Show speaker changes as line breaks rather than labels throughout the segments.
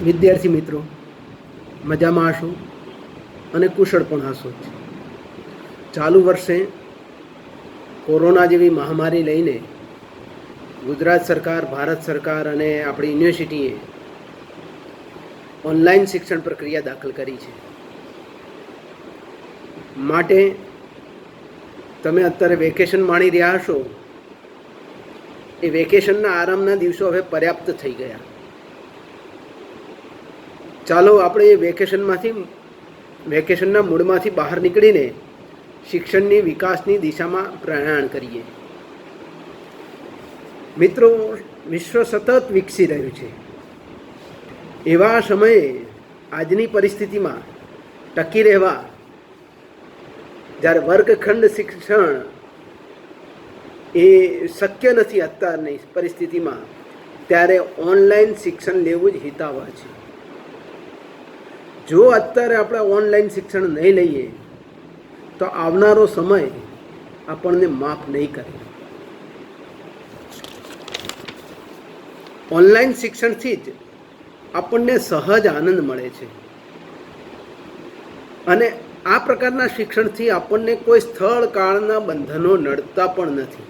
વિદ્યાર્થી મિત્રો મજામાં હશો અને કુશળ પણ હશો. ચાલુ વર્ષે કોરોના જેવી મહામારી લઈને ગુજરાત સરકાર, ભારત સરકાર અને આપણી યુનિવર્સિટીએ ઓનલાઈન શિક્ષણ પ્રક્રિયા દાખલ કરી છે. માટે તમે અત્યારે વેકેશન માણી રહ્યા હશો. એ વેકેશનના આરામના દિવસો હવે પર્યાપ્ત થઈ ગયા. ચાલો આપણે એ વેકેશનના મૂડમાંથી બહાર નીકળીને શિક્ષણની વિકાસની દિશામાં પ્રયાણ કરીએ. મિત્રો, વિશ્વ સતત વિકસી રહ્યું છે. એવા સમયે આજની પરિસ્થિતિમાં ટકી રહેવા, જ્યારે વર્ગખંડ શિક્ષણ એ શક્ય નથી અત્યારની પરિસ્થિતિમાં, ત્યારે ઓનલાઈન શિક્ષણ લેવું જ હિતાવહ છે. જો અત્યારે આપણે ઓનલાઈન શિક્ષણ નહીં લઈએ તો આવનારો સમય આપણને માફ નહીં કરે. ઓનલાઈન શિક્ષણથી જ આપણને સહજ આનંદ મળે છે અને આ પ્રકારના શિક્ષણથી આપણને કોઈ સ્થળ કાળના બંધનો નડતા પણ નથી.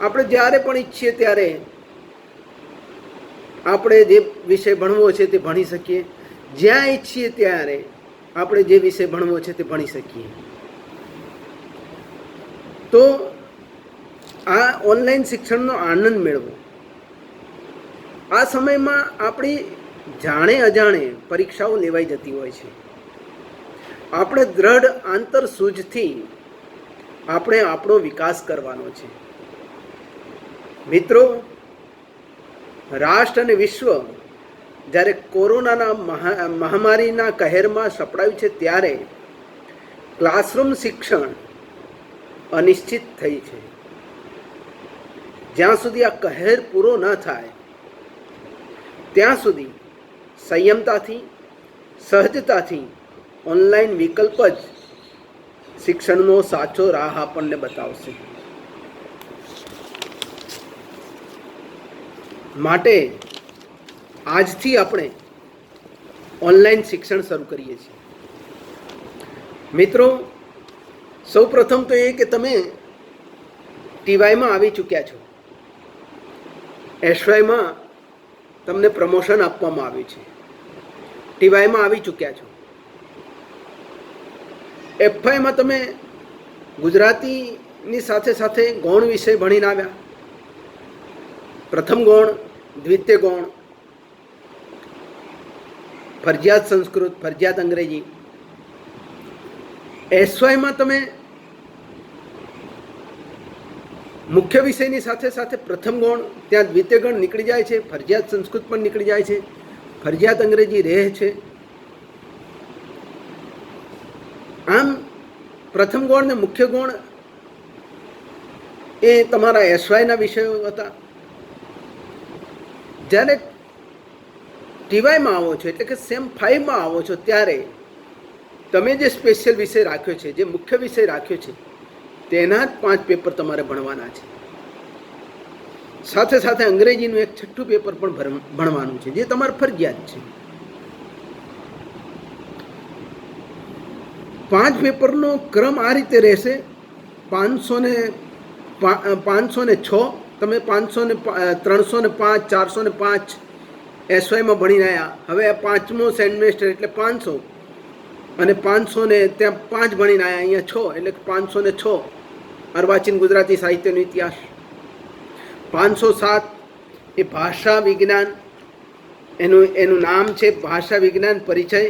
આપણે જ્યારે પણ ઈચ્છીએ ત્યારે આપણે જે વિષય ભણવો છે તે ભણી શકીએ. જ્યાં ઈચ્છીએ ત્યારે આપણે જે વિષય ભણવો છે તે ભણી શકીએ. તો આ ઓનલાઈન શિક્ષણનો આનંદ મેળવો. આ સમયમાં આપણી જાણે અજાણે પરીક્ષાઓ લેવાઈ જતી હોય છે. આપણે દ્રઢ આંતરસૂઝથી આપણે આપણો વિકાસ કરવાનો છે. મિત્રો, રાષ્ટ્ર અને વિશ્વ જ્યારે કોરોનાના મહામારીના કહેરમાં સપડાયું છે ત્યારે ક્લાસરૂમ શિક્ષણ અનિશ્ચિત થઈ છે. જ્યાં સુધી આ કહેર પૂરો ન થાય ત્યાં સુધી સંયમતાથી, સહજતાથી ઓનલાઈન વિકલ્પ જ શિક્ષણનો સાચો રાહ આપણને બતાવશે. માટે આજથી આપણે ઓનલાઈન શિક્ષણ શરૂ કરીએ છીએ. મિત્રો, સૌ પ્રથમ તો એ કે તમે ટીવાયમાં આવી ચૂક્યા છો. એસવાયમાં તમને પ્રમોશન આપવામાં આવ્યું છે. ટીવાયમાં આવી ચૂક્યા છો. એફવાયમાં તમે ગુજરાતીની સાથે સાથે ગૌણ વિષય ભણીને આવ્યા. પ્રથમ ગૌણ, દ્વિતીય ગૌણ, ફરજિયાત સંસ્કૃત, ફરજિયાત અંગ્રેજી. એસવાયમાં તમે મુખ્ય વિષયની સાથે સાથે પ્રથમ ગૌણ, ત્યાં દ્વિતીય ગણ નીકળી જાય છે, ફરજિયાત સંસ્કૃત પણ નીકળી જાય છે, ફરજિયાત અંગ્રેજી રહે છે. આમ પ્રથમ ગૌણ ને મુખ્ય ગૌણ એ તમારા એસવાયના વિષયો હતા. જ્યારે ટીવાયમાં આવો છો, એટલે કે સેમ 5માં આવો છો, ત્યારે તમે જે સ્પેશિયલ વિષય રાખ્યો છે, જે મુખ્ય વિષય રાખ્યો છે, તેના જ 5 પેપર તમારે ભણવાના છે. સાથે સાથે અંગ્રેજીનું એક છઠ્ઠું પેપર પણ ભણવાનું છે, જે તમારે ફરજિયાત છે. 5 પેપરનો ક્રમ આ રીતે રહેશે. 506 તમે 305, 405 એસવાયમાં ભણીને આવ્યા. હવે 5મો સેમેસ્ટર એટલે 500 અને 500 ને ત્યાં 5 ભણીને આવ્યા, અહીંયા 6 એટલે 506 અર્વાચીન ગુજરાતી સાહિત્યનો ઇતિહાસ. 507 એ ભાષા વિજ્ઞાન, એનું નામ છે ભાષા વિજ્ઞાન પરિચય.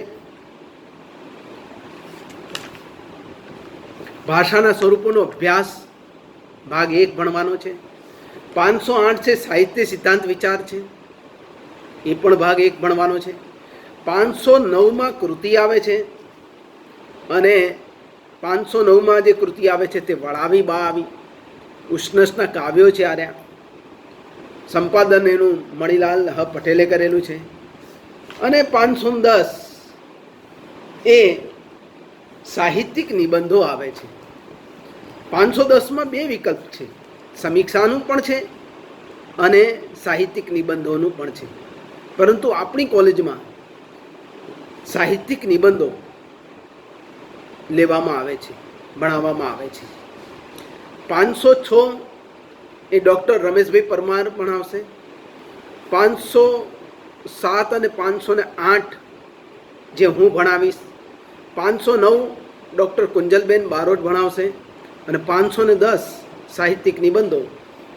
ભાષાના સ્વરૂપોનો અભ્યાસ ભાગ 1 ભણવાનો છે. 508 છે સાહિત્ય સિદ્ધાંત વિચાર છે, એ પણ ભાગ 1 ભણવાનો છે. 509માં કૃતિ આવે છે અને 509માં જે કૃતિ આવે છે તે વળાવી બાવી ઉષ્ણસના કાવ્યો છે. આર્યા સંપાદન એનું મણિલાલ હ પટેલે કરેલું છે. અને 510 એ સાહિત્યિક નિબંધો આવે છે. 510માં 2 વિકલ્પ છે, સમીક્ષાનું પણ છે અને સાહિત્યિક નિબંધોનું પણ છે. પરંતુ આપણી કોલેજમાં સાહિત્યિક નિબંધો લેવામાં આવે છે, ભણાવવામાં આવે છે. 506 એ ડૉક્ટર રમેશભાઈ પરમાર ભણાવશે. 507 અને 508 જે હું ભણાવીશ. 509 ડૉક્ટર કુંજલબેન બારોટ ભણાવશે અને 510 સાહિત્યિક નિબંધો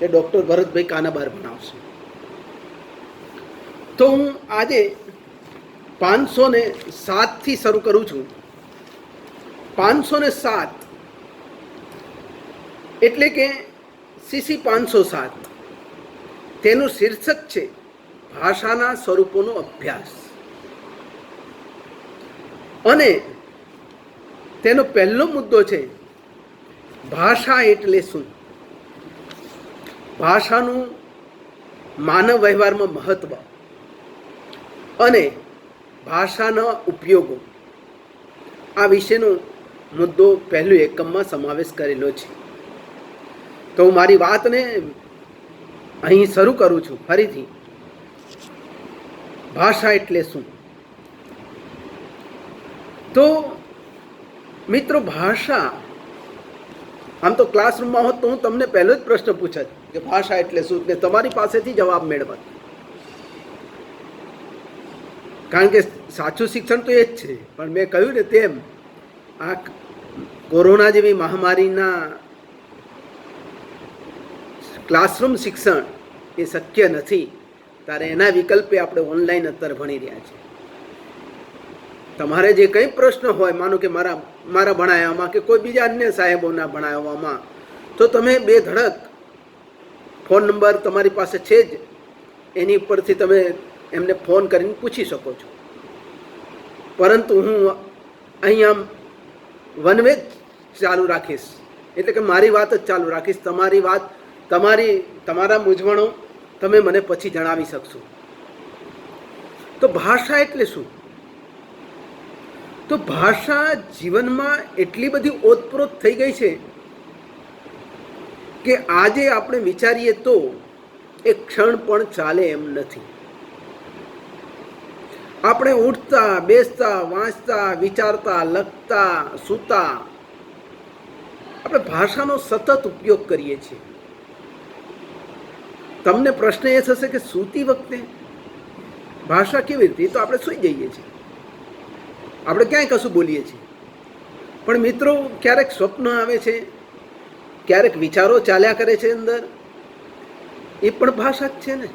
એ ડૉક્ટર ભરતભાઈ કાનાબાર ભણાવશે. તો હું આજે 507થી શરૂ કરું છું. 507 એટલે કે CC 507, તેનું શીર્ષક છે ભાષાના સ્વરૂપોનો અભ્યાસ. અને તેનો પહેલો મુદ્દો છે ભાષા એટલે શું, ભાષાનું માનવ વ્યવહારમાં મહત્વ અને ભાષાના ઉપયોગો. આ વિશેનો મુદ્દો પહેલું એકમમાં સમાવેશ કરેલો છે. તો હું મારી વાતને અહીં શરૂ કરું છું ફરીથી. ભાષા એટલે શું? તો મિત્રો, ભાષા, આમ તો ક્લાસરૂમમાં હોત તો હું તમને પહેલો જ પ્રશ્ન પૂછત કે ભાષા એટલે શું, ને તમારી પાસેથી જવાબ મેળવત. કારણ કે સાચું શિક્ષણ તો એ જ છે. પણ મેં કહ્યું ને તેમ, આ કોરોના જેવી મહામારીના ક્લાસરૂમ શિક્ષણ એ શક્ય નથી. ત્યારે એના વિકલ્પે આપણે ઓનલાઈન અત્યારે ભણી રહ્યા છીએ. તમારે જે કંઈ પ્રશ્ન હોય, માનો કે મારા ભણાવવામાં કે કોઈ બીજા અન્ય સાહેબોના ભણાવવામાં, તો તમે બે ધડક ફોન નંબર તમારી પાસે છે જ, એની ઉપરથી તમે એમને ફોન કરીને પૂછી શકો છો. પરંતુ હું અહીંયા વન વે ચાલુ રાખીશ, એટલે કે મારી વાત જ ચાલુ રાખીશ. તમારી વાત, તમારા મૂંઝવણો તમે મને પછી જણાવી શકશો. તો ભાષા એટલે શું? તો ભાષા જીવનમાં એટલી બધી ઓતપ્રોત થઈ ગઈ છે કે આજે આપણે વિચારીએ તો એક ક્ષણ પણ ચાલે એમ નથી. આપણે ઉઠતા, બેસતા, વાંચતા, વિચારતા, લખતા, સૂતા, આપણે ભાષાનો સતત ઉપયોગ કરીએ છીએ. તમને પ્રશ્ન એ થશે કે સૂતી વખતે ભાષા કેવી રીતે? તો આપણે સૂઈ જઈએ છીએ, આપણે ક્યાંય કશું બોલીએ છીએ. પણ મિત્રો, ક્યારેક સ્વપ્ન આવે છે, ક્યારેક વિચારો ચાલ્યા કરે છે અંદર, એ પણ ભાષા જ છે ને.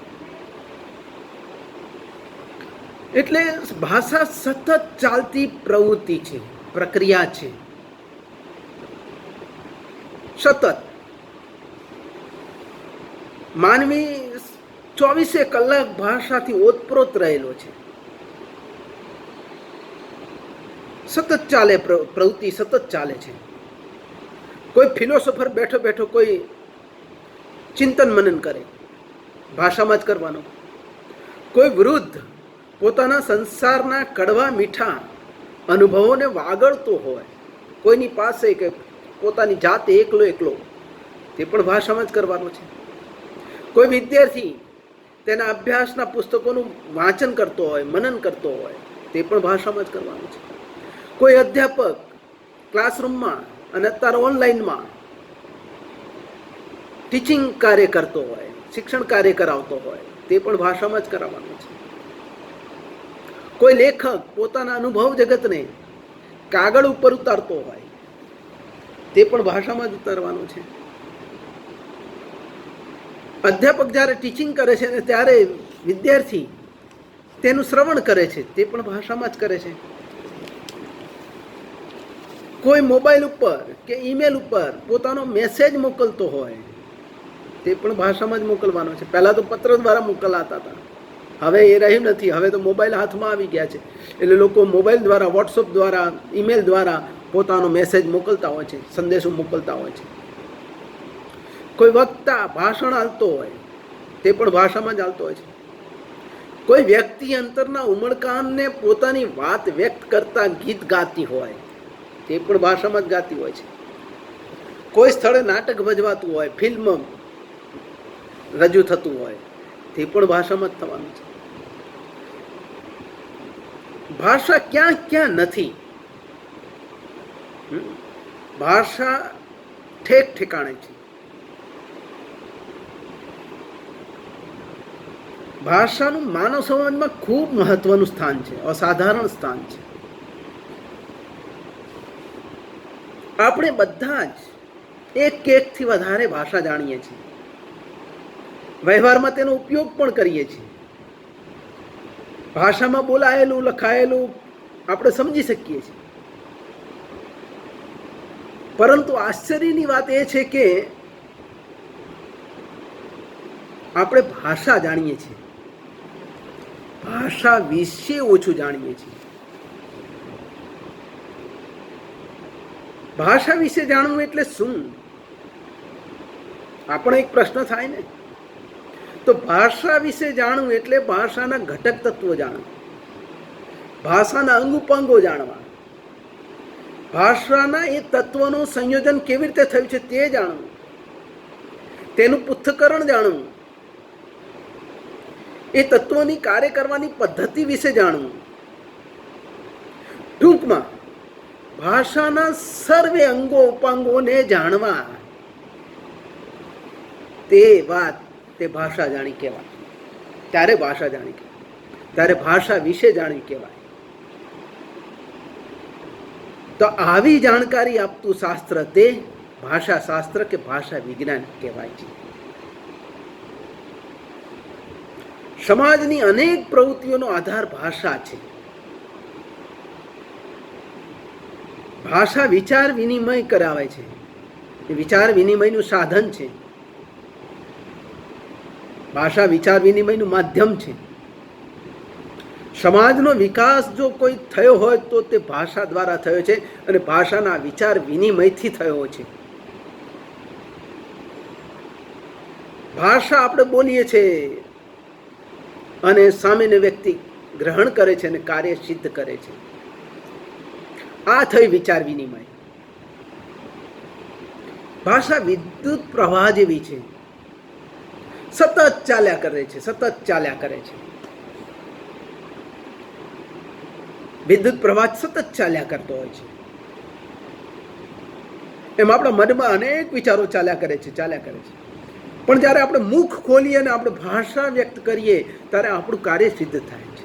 એટલે ભાષા સતત ચાલતી પ્રવૃત્તિ છે, પ્રક્રિયા છે. સતત માનવી 24 કલાક ભાષાથી ઓતપ્રોત રહેલો છે. સતત ચાલે પ્રવૃત્તિ, સતત ચાલે છે. કોઈ ફિલોસોફર બેઠો બેઠો કોઈ ચિંતન મનન કરે, ભાષામાં જ કરવાનો. કોઈ વૃદ્ધ પોતાના સંસારના કડવા મીઠા અનુભવોને વાગડતો હોય કોઈની પાસે, કે પોતાની જાતે એકલો, તે પણ ભાષામાં જ કરવાનો છે. કોઈ વિદ્યાર્થી તેના અભ્યાસના પુસ્તકોનું વાંચન કરતો હોય, મનન કરતો હોય, તે પણ ભાષામાં જ કરવાનું છે. કોઈ અધ્યાપક ક્લાસરૂમમાં અને અત્યારે ઓનલાઈનમાં ટીચિંગ કાર્ય કરતો હોય, શિક્ષણ કાર્ય કરાવતો હોય, તે પણ ભાષામાં જ કરાવવાનું છે. કોઈ લેખક પોતાના અનુભવ જગતને કાગળ ઉપર ઉતારતો હોય, તે પણ ભાષામાં જ ઉતારવાનું છે. અધ્યાપક જ્યારે ટીચિંગ કરે છે ત્યારે વિદ્યાર્થી તેનું શ્રવણ કરે છે, તે પણ ભાષામાં જ કરે છે. કોઈ મોબાઈલ ઉપર કે ઈમેલ ઉપર પોતાનો મેસેજ મોકલતો હોય, તે પણ ભાષામાં જ મોકલવાનો છે. પહેલાં તો પત્ર દ્વારા મોકલાતા હતા, હવે એ રહ્યું નથી. હવે તો મોબાઈલ હાથમાં આવી ગયા છે, એટલે લોકો મોબાઈલ દ્વારા, વોટ્સઅપ દ્વારા, ઈમેલ દ્વારા પોતાનો મેસેજ મોકલતા હોય છે, સંદેશો મોકલતા હોય છે. કોઈ વક્તા ભાષણ હાલતો હોય, તે પણ ભાષામાં જ હાલતો હોય છે. કોઈ વ્યક્તિ અંતરના ઉમળકામને પોતાની વાત વ્યક્ત કરતા ગીત ગાતી હોય, તે પણ ભાષામાં જ ગાતી હોય છે. કોઈ સ્થળે નાટક ભજવાતું હોય, ફિલ્મ રજૂ થતું હોય, તે પણ ભાષામાં જ થવાનું છે. ભાષા ક્યાં ક્યાં નથી. ભાષા ઠેક ઠેકાણે છે. ભાષાનું માનવ સમાજમાં ખૂબ મહત્વનું સ્થાન છે, અસાધારણ સ્થાન છે. આપણે બધા જ એકથી વધારે ભાષા જાણીએ છીએ, વ્યવહારમાં તેનો ઉપયોગ પણ કરીએ છીએ. ભાષામાં બોલાયેલું લખાયેલું આપણે સમજી શકીએ છીએ. પરંતુ આશ્ચર્યની વાત એ છે કે આપણે ભાષા જાણીએ છીએ, ભાષા વિશે ઓછું જાણીએ છીએ. ભાષા વિશે જાણવું એટલે શું? આપણો એક પ્રશ્ન થાય ને. તો ભાષા વિશે જાણવું એટલે ભાષાના ઘટક તત્વો જાણવા, ભાષાના અંગ ઉપાંગો જાણવા, ભાષાના એ તત્વનું સંયોજન કેવી રીતે થયું છે તે જાણવું, તેનું પૃથ્થકરણ જાણવું, એ તત્વોની કાર્ય કરવાની પદ્ધતિ વિશે જાણવું. ટૂંકમાં ભાષાના સર્વે અંગો ઉપાંગોને જાણવા, તે ભાષા જાણી કહેવાય. ત્યારે ભાષા જાણી કહેવાય, ત્યારે ભાષા વિશે જાણી કહેવાય. તો આવી જાણકારી આપતું શાસ્ત્ર તે ભાષા શાસ્ત્ર કે ભાષા વિજ્ઞાન કહેવાય છે. સમાજની અનેક પ્રવૃત્તિઓનો આધાર ભાષા છે. ભાષા વિચાર વિનિમય કરાવે છે, એ વિચાર વિનિમયનું સાધન છે. ભાષા વિચાર વિનિમયનું માધ્યમ છે. સમાજનો વિકાસ જો કોઈ થયો હોય તો તે ભાષા દ્વારા થયો છે અને ભાષાના વિચાર વિનિમયથી થયો છે. ભાષા આપણે બોલીએ છીએ અને સામેનો વ્યક્તિ ગ્રહણ કરે છે અને કાર્ય સિદ્ધ કરે છે. આ થઈ વિચાર વિનિમય. ભાષા વિદ્યુત પ્રવાહ જેવી છે, સતત ચાલ્યા કરે છે, સતત ચાલ્યા કરે છે. વિદ્યુત પ્રવાહ સતત ચાલ્યા કરતો હોય છે. એમ આપણા મનમાં અનેક વિચારો ચાલ્યા કરે છે, ચાલ્યા કરે છે. પણ જ્યારે આપણે મુખ ખોલીએ અને આપણે ભાષા વ્યક્ત કરીએ ત્યારે આપણું કાર્ય સિદ્ધ થાય છે.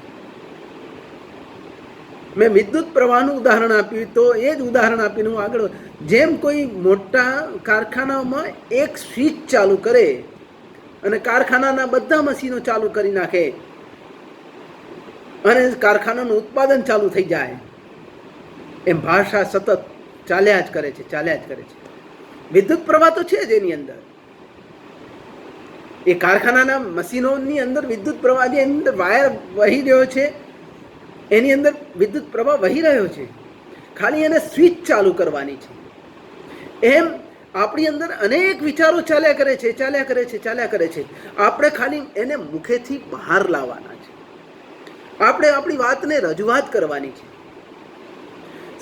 મેં વિદ્યુત પ્રવાહનું ઉદાહરણ આપ્યું, તો એ જ ઉદાહરણ આપીને હું આગળ, જેમ કોઈ મોટા કારખાનામાં એક સ્વિચ ચાલુ કરે અને કારખાનાના બધા મશીનો ચાલુ કરી નાખે અને કારખાનાનું ઉત્પાદન ચાલુ થઈ જાય, એમ ભાષા સતત ચાલ્યા જ કરે છે, ચાલ્યા જ કરે છે. વિદ્યુત પ્રવાહ તો છે જ એની અંદર. એ કારખાનાના મશીનોની અંદર વિદ્યુત પ્રવાહ, જે અંદર વાયર વહી રહ્યો છે એની અંદર વિદ્યુત પ્રવાહ વહી રહ્યો છે, ખાલી એને સ્વિચ ચાલુ કરવાની છે. એમ આપણી અંદર અનેક વિચારો ચાલ્યા કરે છે, ચાલ્યા કરે છે, ચાલ્યા કરે છે. આપણે ખાલી એને મુખેથી બહાર લાવવાના છે. આપણે આપણી વાતને રજૂઆત કરવાની છે.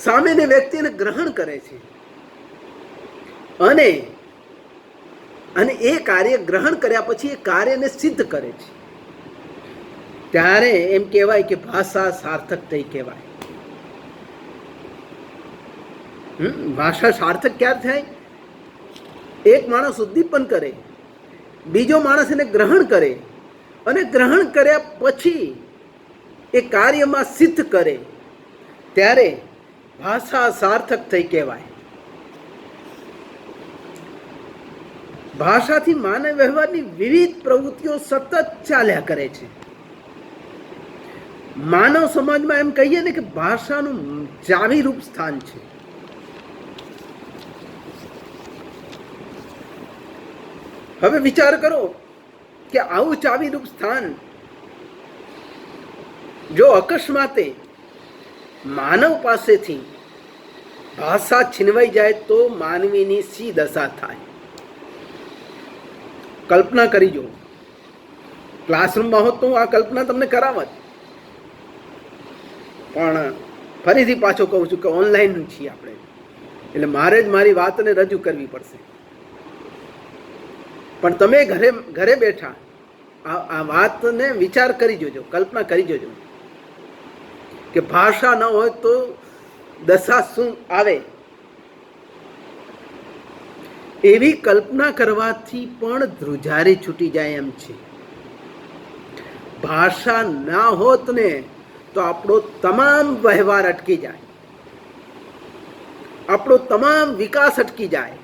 સામેને વ્યક્તિને ગ્રહણ કરે છે અને એ કાર્ય ગ્રહણ કર્યા પછી એ કાર્યને સિદ્ધ કરે છે. ત્યારે એમ કહેવાય કે ભાષા સાર્થક થઈ કહેવાય. ભાષા સાર્થક ક્યારે થાય? એક માણસ ઉદ્દીપન કરે, બીજો માણસ એને ગ્રહણ કરે અને ગ્રહણ કર્યા પછી એ કાર્યમાં સિદ્ધ કરે, ત્યારે ભાષા સાર્થક થઈ કહેવાય. ભાષાથી માનવ વ્યવહારની વિવિધ પ્રવૃત્તિઓ સતત ચાલ્યા કરે છે. માનવ સમાજમાં એમ કહીએ ને કે ભાષાનું ચાવીરૂપ સ્થાન છે. હવે વિચાર કરો કે આવું ચાવીરૂપ સ્થાન જો અકસ્માતે માનવ પાસેથી ભાષા છીનવાઈ જાય તો માનવીની શી દશા થાય? કલ્પના કરી જો. ક્લાસરૂમમાં હોત તો હું આ કલ્પના તમને કરાવત, પણ ફરીથી પાછો કહું છું કે ઓનલાઈન છીએ આપણે, એટલે મારે જ મારી વાતને રજૂ કરવી પડશે. પણ તમે ઘરે બેઠા આ વાતને વિચાર કરી જોજો, કલ્પના કરી જોજો કે ભાષા ન હોય તો દશા શું આવે, એવી કલ્પના કરવાથી પણ ધ્રુજારી છૂટી જાય એમ છે. ભાષા ના હોત ને તો આપણો તમામ વ્યવહાર અટકી જાય, આપણો તમામ વિકાસ અટકી જાય.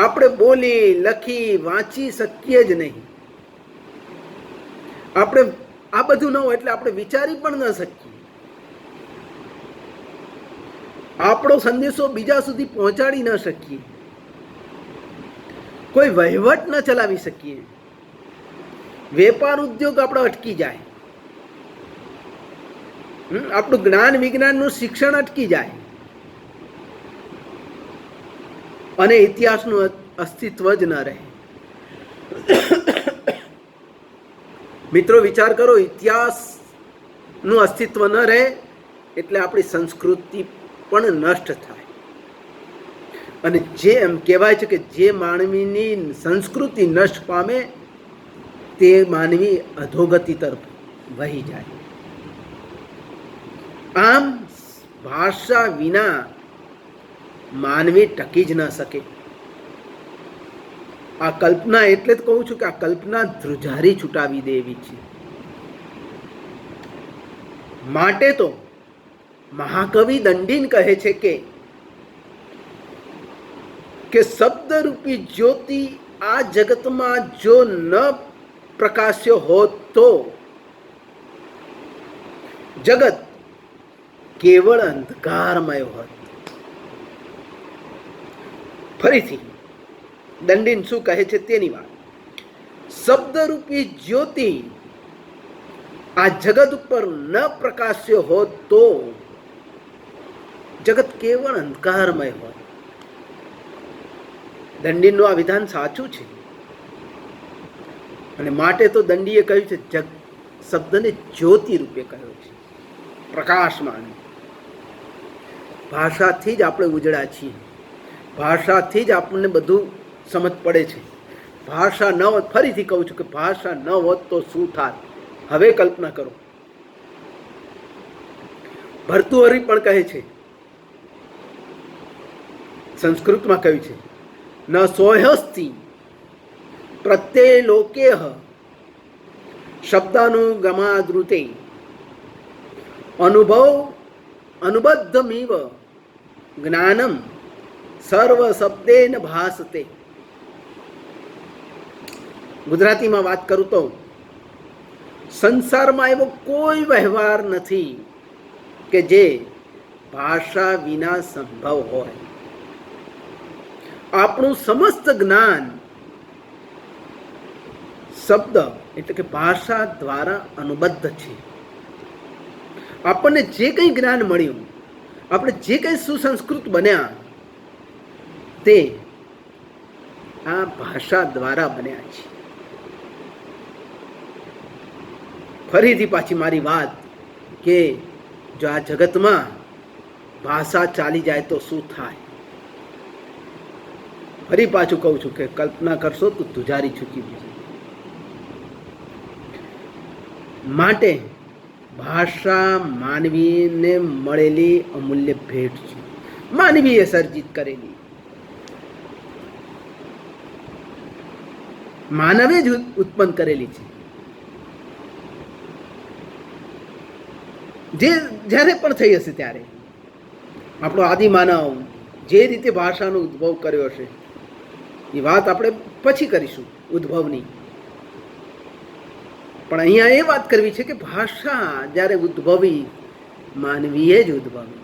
આપણે બોલી લખી વાંચી શકીએ જ નહીં. આપણે આ બધું ન હોય એટલે આપણે વિચારી પણ ન શકીએ. આપણો સંદેશો બીજા સુધી પહોંચાડી ન શકીએ, કોઈ વહીવટ ન ચલાવી શકીએ, વેપાર ઉદ્યોગ આપણો અટકી જાય, આપણું જ્ઞાન વિજ્ઞાનનું શિક્ષણ અટકી જાય અને ઇતિહાસનું અસ્તિત્વ જ ન રહે. મિત્રો વિચાર કરો, ઇતિહાસનું અસ્તિત્વ ન રહે એટલે આપણી સંસ્કૃતિ પણ નષ્ટ થાય. અને જે એમ કહેવાય છે કે જે માનવીની સંસ્કૃતિ નષ્ટ પામે તે માનવી અધોગતિ તરફ વહી જાય. આમ ભાષા વિના માનવી ટકી જ ન શકે. આ કલ્પના એટલે જ કહું છું કે આ કલ્પના ધ્રુજારી છૂટાવી દેવી છે. માટે તો મહાકવિ દંડીન કહે છે કે શબ્દરૂપી જ્યોતિ આ જગતમાં જો ન પ્રકાશ્યો હોત તો જગત કેવળ અંધકારમય હોત. ફરીથી દંડીન શું કહે છે તેની વાત. શબ્દરૂપી જ્યોતિ આ જગત ઉપર ન પ્રકાશ્યો હોત તો જગત કેવળ અંધકારમય હોત. દંડીનું આ વિધાન સાચું છે અને માટે તો દંડીએ કહ્યું છે શબ્દને જ્યોતિ રૂપે કહ્યો છે, પ્રકાશમાન. ભાષાથી જ આપણે ઉજળા છીએ, ભાષાથી જ આપણને બધું સમજ પડે છે. ભાષા ન હોત, ફરીથી કહું છું કે ભાષા ન હોત તો શું થાત. હવે કલ્પના કરો, ભર્તુહરી પણ કહે છે, સંસ્કૃતમાં કહ્યું છે, ન સોહસ્તિ પ્રત્યે લોકેહ શબ્દાનુગમાદૃતે અનુબદ્ધમિવ જ્ઞાનમ સર્વ શબ્દેન ભાસતે. ગુજરાતીમાં વાત કરું તો સંસારમાં એવો કોઈ વ્યવહાર નથી કે જે ભાષા વિના સંભવ હોય. આપણું સમસ્ત જ્ઞાન શબ્દ એટલે કે ભાષા દ્વારા અનુબદ્ધ છે. આપણને જે કંઈ જ્ઞાન મળ્યું, આપણે જે કંઈ સુસંસ્કૃત બન્યા તે આ ભાષા દ્વારા બન્યા છે. ફરીથી પાછી મારી વાત કે જો આ જગતમાં ભાષા ચાલી જાય તો શું થાય. ફરી પાછું કહું છું કે કલ્પના કરશો તો ધ્રુજારી છૂટી જશે. માટે ભાષા માનવીને મળેલી અમૂલ્ય ભેટ છે, માનવીએ સર્જિત કરેલી. માનવે જ ઉત્પન્ન કરેલી છે. જે જ્યારે પણ થઈ હશે ત્યારે આપણો આદિમાનવ જે રીતે ભાષાનો ઉદ્ભવ કર્યો હશે એ વાત આપણે પછી કરીશું ઉદ્ભવની. પણ અહીંયા એ વાત કરવી છે કે ભાષા જ્યારે ઉદ્ભવી માનવીએ જ ઉદ્ભવી,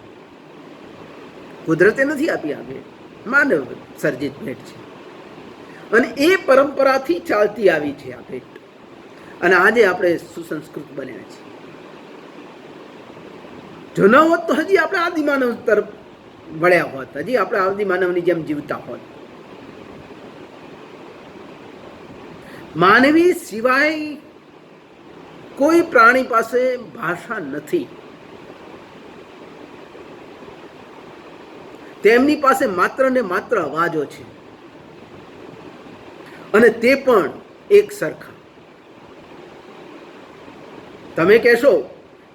કુદરતે નથી આપી. આ ભેટ માનવ સર્જિત ભેટ છે અને એ પરંપરાથી ચાલતી આવી છે આ ભેટ. અને આજે આપણે સુસંસ્કૃત બન્યા છીએ. જો ન હોત તો હજી આપણે આદિમાનવ તરફ વળ્યા હોત, હજી આપણે આદિમાનવની જેમ જીવતા હોત. માનવી સિવાય કોઈ પ્રાણી પાસે ભાષા નથી. તેમની પાસે માત્ર ને માત્ર અવાજો છે અને તે પણ એક સરખા. તમે કહેશો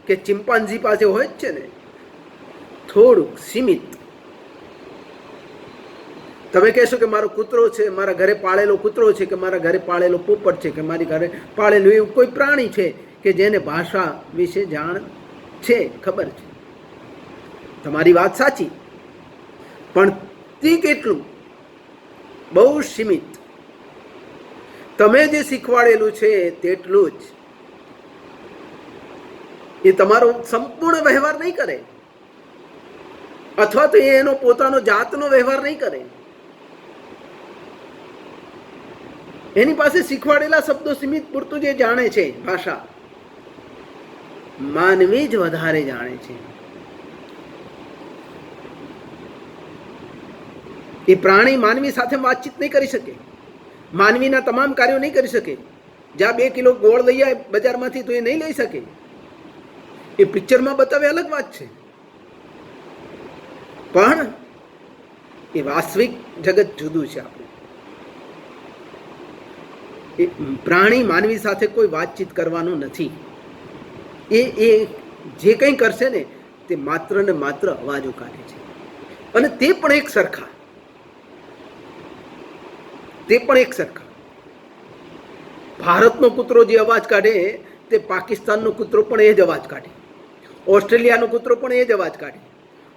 કે ચિમ્પાન્ઝી પાસે હોય જ છે ને, થોડુંક સીમિત. તમે કહેશો કે મારો કૂતરો છે, મારા ઘરે પાળેલો કૂતરો છે, કે મારા ઘરે પાળેલો પોપટ છે, કે મારી ઘરે પાળેલું એવું કોઈ પ્રાણી છે કે જેને ભાષા વિશે જાણ છે, ખબર છે. તમારી વાત સાચી, પણ તે કેટલું? બહુ સીમિત. તમે જે શીખવાડેલું છે તેટલું જ. એ તમારો સંપૂર્ણ વ્યવહાર નહીં કરે, અથવા તો એનો પોતાનો જાતનો વ્યવહાર નહીં કરે. એની પાસે શીખવાડેલા શબ્દો સીમિત પૂરતું જે જાણે છે ભાષા. માનવી જ વધારે જાણે છે. એ પ્રાણી માનવી સાથે વાતચીત નહીં કરી શકે, માનવીના તમામ કાર્યો નહીં કરી શકે. જ્યાં 2 કિલો ગોળ લઈ આવે બજારમાંથી તો એ નહીં લઈ શકે. એ પિક્ચરમાં બતાવે અલગ વાત છે, પણ એ વાસ્તવિક જગત જુદું છે. આપણું એ પ્રાણી માનવી સાથે કોઈ વાતચીત કરવાનું નથી. એ જે કંઈ કરશે ને તે માત્ર ને માત્ર અવાજો કાઢે છે, અને તે પણ એક સરખા. ભારતનો કૂતરો જે અવાજ કાઢે તે પાકિસ્તાનનો કૂતરો પણ એ જ અવાજ કાઢે, ઓસ્ટ્રેલિયાનો કૂતરો પણ એ જ અવાજ કાઢે,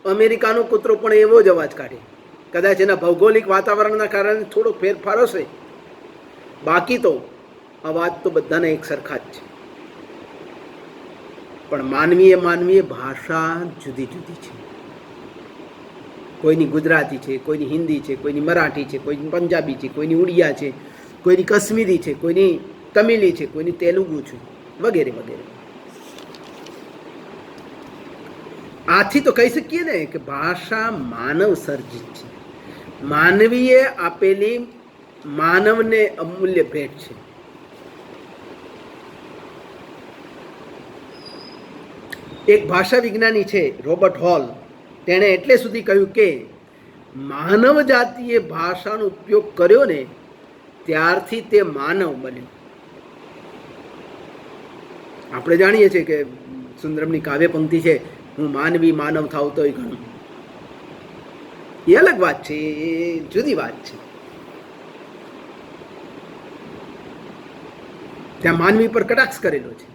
અમેરિકાનો કૂતરો પણ એવો જ અવાજ કાઢે. કદાચ એના ભૌગોલિક વાતાવરણના કારણે થોડો ફેરફાર હશે, બાકી તો અવાજ તો બધાને એક સરખા જ છે. પણ માનવીય ભાષા જુદી જુદી છે. કોઈની ગુજરાતી છે, કોઈની હિન્દી છે, કોઈની મરાઠી છે, કોઈની પંજાબી છે, કોઈની ઉડિયા છે, કોઈની કાશ્મીરી છે, કોઈની તમિલી છે, કોઈની તેલુગુ છે, વગેરે વગેરે. આથી તો કહી શકીએ ને કે ભાષા માનવ સર્જિત છે. માનવીએ આપેલી માનવને અમૂલ્ય ભેટ છે. એક ભાષા વિજ્ઞાની છે રોબર્ટ હોલ, તેણે એટલે સુધી કહ્યું કે માનવ જાતિએ ભાષાનો ઉપયોગ કર્યો ને ત્યારથી તે માનવ બન્યો. આપણે જાણીએ છીએ કે સુંદરમની કાવ્ય પંક્તિ છે, હું માનવી માનવ થાવ તોય ઘણું. એ અલગ વાત છે, એ જુદી વાત છે. ત્યાં માનવી પર કટાક્ષ કરેલો છે.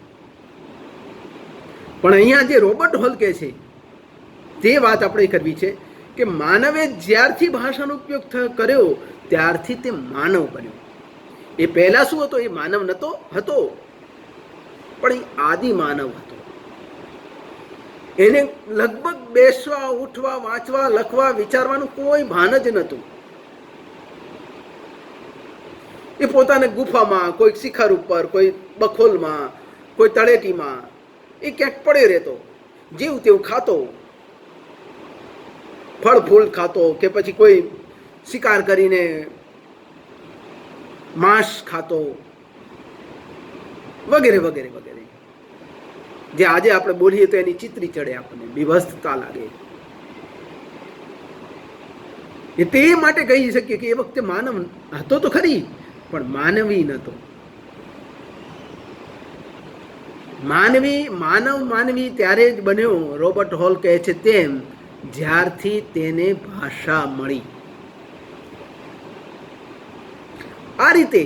પણ અહીંયા જે રોબર્ટ હોલ કહે છે તે વાત આપણે કરવી છે કે માનવે જ્યારથી ભાષાનો ઉપયોગ કર્યો ત્યારથી તે માનવ બન્યો. એ પહેલા શું હતો? એ માનવ નતો હતો, પણ એ આદિ માનવ હતો. એને લગભગ બેસવા, ઉઠવા, વાંચવા, લખવા, વિચારવાનું કોઈ ભાન જ નહોતું. એ પોતાને ગુફામાં, કોઈ શિખર ઉપર, કોઈ બખોલમાં, કોઈ તળેટીમાં, એ ક્યાંક પડ્યો રહેતો, જેવું તેવું ખાતો, ફળ ફૂલ ખાતો, કે પછી કોઈ શિકાર કરીને માંસ ખાતો, વગેરે વગેરે વગેરે. જે આજે આપણે બોલીએ તો એની ચિત્રી ચડે, આપણને બીભત્સતા લાગે. તે માટે કહી શકીએ કે એ વખતે માનવ હતો તો ખરી, પણ માનવી નહોતો. માનવી ત્યારે જ બન્યો, રોબર્ટ હોલ કહે છે તેમ, જ્યારથી તેને ભાષા મળી. આ રીતે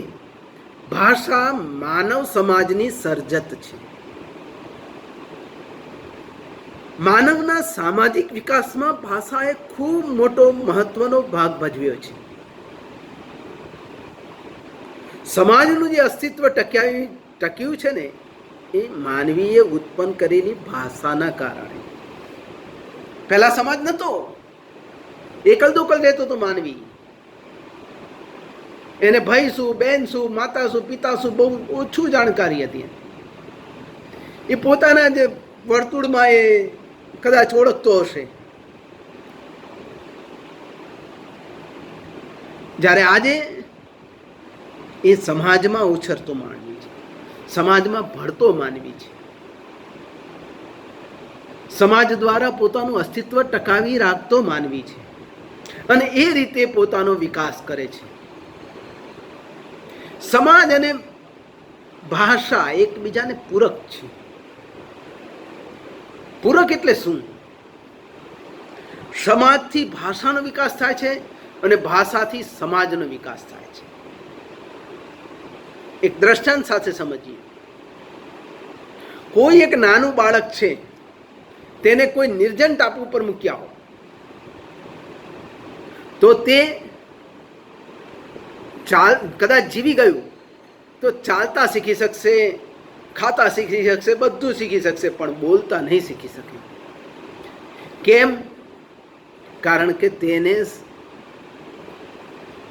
ભાષા માનવ સમાજની સર્જત છે. માનવના સામાજિક વિકાસમાં ભાષાએ ખૂબ મોટો મહત્વનો ભાગ ભજવ્યો છે. સમાજનું જે અસ્તિત્વ ટક્યું છે ને એ માનવીએ ઉત્પન્ન કરેલી ભાષાના કારણે. પહેલા સમાજ નતો, એકલ દોકલ રહેતો તો માનવી. એને ભાઈ શું, બેન શું, માતા શું, પિતા શું બહુ ઓછું જાણકારી હતી. એ પોતાના જે વર્તુળમાં એ કદાચ ઓળખતો હશે. જ્યારે આજે એ સમાજમાં ઉછરતો માનવી છે, સમાજમાં ભળતો માનવી છે, સમાજ દ્વારા પોતાનું અસ્તિત્વ ટકાવી રાખતો માનવી છે, અને એ રીતે પોતાનો વિકાસ કરે છે. સમાજ અને ભાષા એકબીજાને પૂરક છે. પૂરક એટલે શું? સમાજથી ભાષાનો વિકાસ થાય છે અને ભાષાથી સમાજનો વિકાસ થાય છે. એક દ્રષ્ટાંત સાથે સમજીએ. કોઈ એક નાનું બાળક છે, તેને કોઈ નિર્જન ટાપુ પર મૂક્યા હો તો તે કદાચ જીવી ગયું તો ચાલતા શીખી શકશે, ખાતા શીખી શકશે, બધું શીખી શકશે, પણ બોલતા નહીં શીખી શકે. કેમ? કારણ કે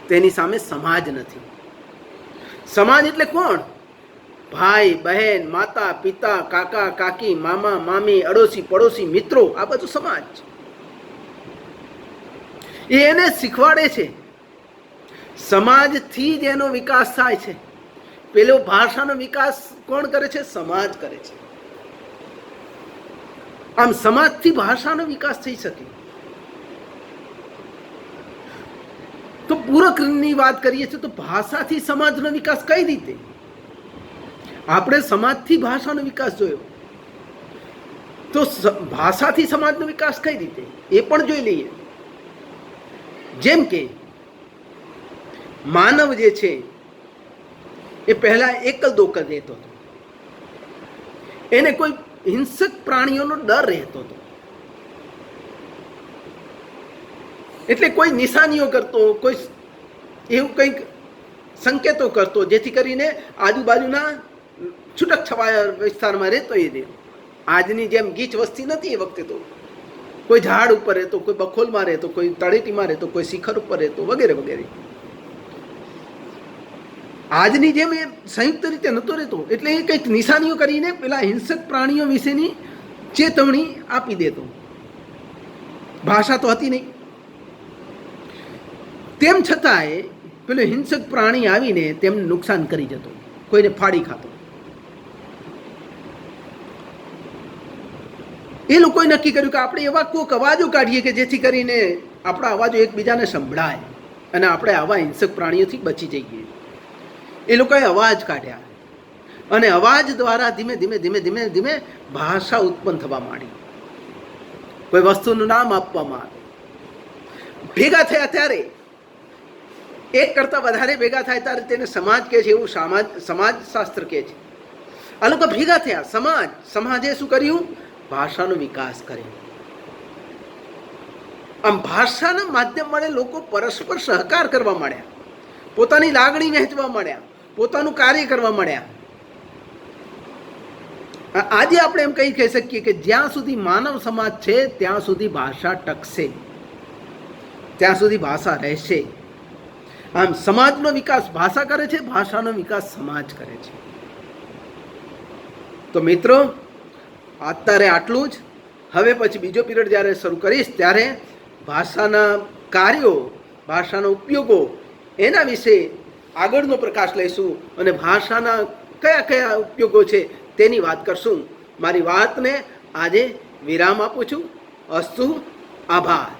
તેની સામે સમાજ નથી. સમાજ એટલે કોણ? ભાઈ બહેન, માતા પિતા, કાકા કાકી, મામા મામી, અડોશી પડોશી, મિત્રો, આ બધું સમાજ છે. એને શીખવાડે છે. સમાજથી જ એનો વિકાસ થાય છે. પેલો ભાષાનો વિકાસ કોણ કરે છે? સમાજ કરે છે. આમ સમાજથી ભાષાનો વિકાસ થઈ શકે. તો પૂરકની વાત કરીએ છીએ તો ભાષાથી સમાજનો વિકાસ કઈ રીતે? આપણે સમાજથી ભાષાનો વિકાસ જોયો, તો ભાષાથી સમાજનો વિકાસ કઈ રીતે એ પણ જોઈ લઈએ. જેમ કે માનવ જે છે એ પહેલા એકલ દોકલ રહેતો હતો. એને કોઈ હિંસક પ્રાણીઓનો ડર રહેતો હતો. એટલે કોઈ નિશાનીઓ કરતો, કોઈ એવું કંઈક સંકેતો કરતો, જેથી કરીને આજુબાજુના છૂટક છવાયા વિસ્તારમાં રહેતો એ દે. આજની જેમ ગીચ વસ્તી નથી એ વખતે. તો કોઈ ઝાડ ઉપર રહેતો, કોઈ બખોલમાં રહેતો, કોઈ તળેટીમાં રહેતો, કોઈ શિખર ઉપર રહેતો, વગેરે વગેરે. આજની જેમ એ સંયુક્ત રીતે નહોતો રહેતો. એટલે એ કંઈક નિશાનીઓ કરીને પેલા હિંસક પ્રાણીઓ વિશેની ચેતવણી આપી દેતો. ભાષા તો હતી નહીં. તેમ છતાંય પેલો હિંસક પ્રાણી આવીને તેમને નુકસાન કરી જતો, કોઈને ફાડી ખાતો. એ લોકોએ નક્કી કર્યું કે આપણે એવા કોઈક અવાજો કાઢીએ કે જેથી કરીને આપણા અવાજો એકબીજાને સંભળાય અને આપણે આવા હિંસક પ્રાણીઓથી બચી જઈએ. એ લોકોએ અવાજ કાઢ્યા અને અવાજ દ્વારા ધીમે ધીમે ધીમે ધીમે ધીમે ભાષા ઉત્પન્ન થવા માંડી. કોઈ વસ્તુનું નામ આપવામાં આવે. ભેગા થયા ત્યારે, એક કરતાં વધારે ભેગા થાય ત્યારે તેને સમાજ કહે છે. એવું સમાજશાસ્ત્ર કહે છે. આ લોકો ભેગા થયા. સમાજે શું કર્યું? ભાષાનો વિકાસ કર્યો. આમ ભાષાના માધ્યમ વડે લોકો પરસ્પર સહકાર કરવા માંડ્યા, પોતાની લાગણી વહેંચવા માંડ્યા, પોતાનું કાર્ય કરવા માંડ્યા. આજે આપણે એમ કહી શકીએ કે જ્યાં સુધી માનવ સમાજ છે ત્યાં સુધી ભાષા ટકશે, ત્યાં સુધી ભાષા રહેશે. આમ સમાજનો વિકાસ ભાષા કરે છે, ભાષાનો વિકાસ સમાજ કરે છે. તો મિત્રો, અત્યારે આટલું જ. હવે પછી બીજો પીરિયડ જ્યારે શરૂ કરીશ ત્યારે ભાષાના કાર્યો, ભાષાના ઉપયોગો, એના વિશે આગળનો પ્રકાશ લઈશું અને ભાષાના કયા કયા ઉપયોગો છે તેની વાત કરશું. મારી વાતને આજે વિરામ આપું છું. અસ્તુ. આભાર.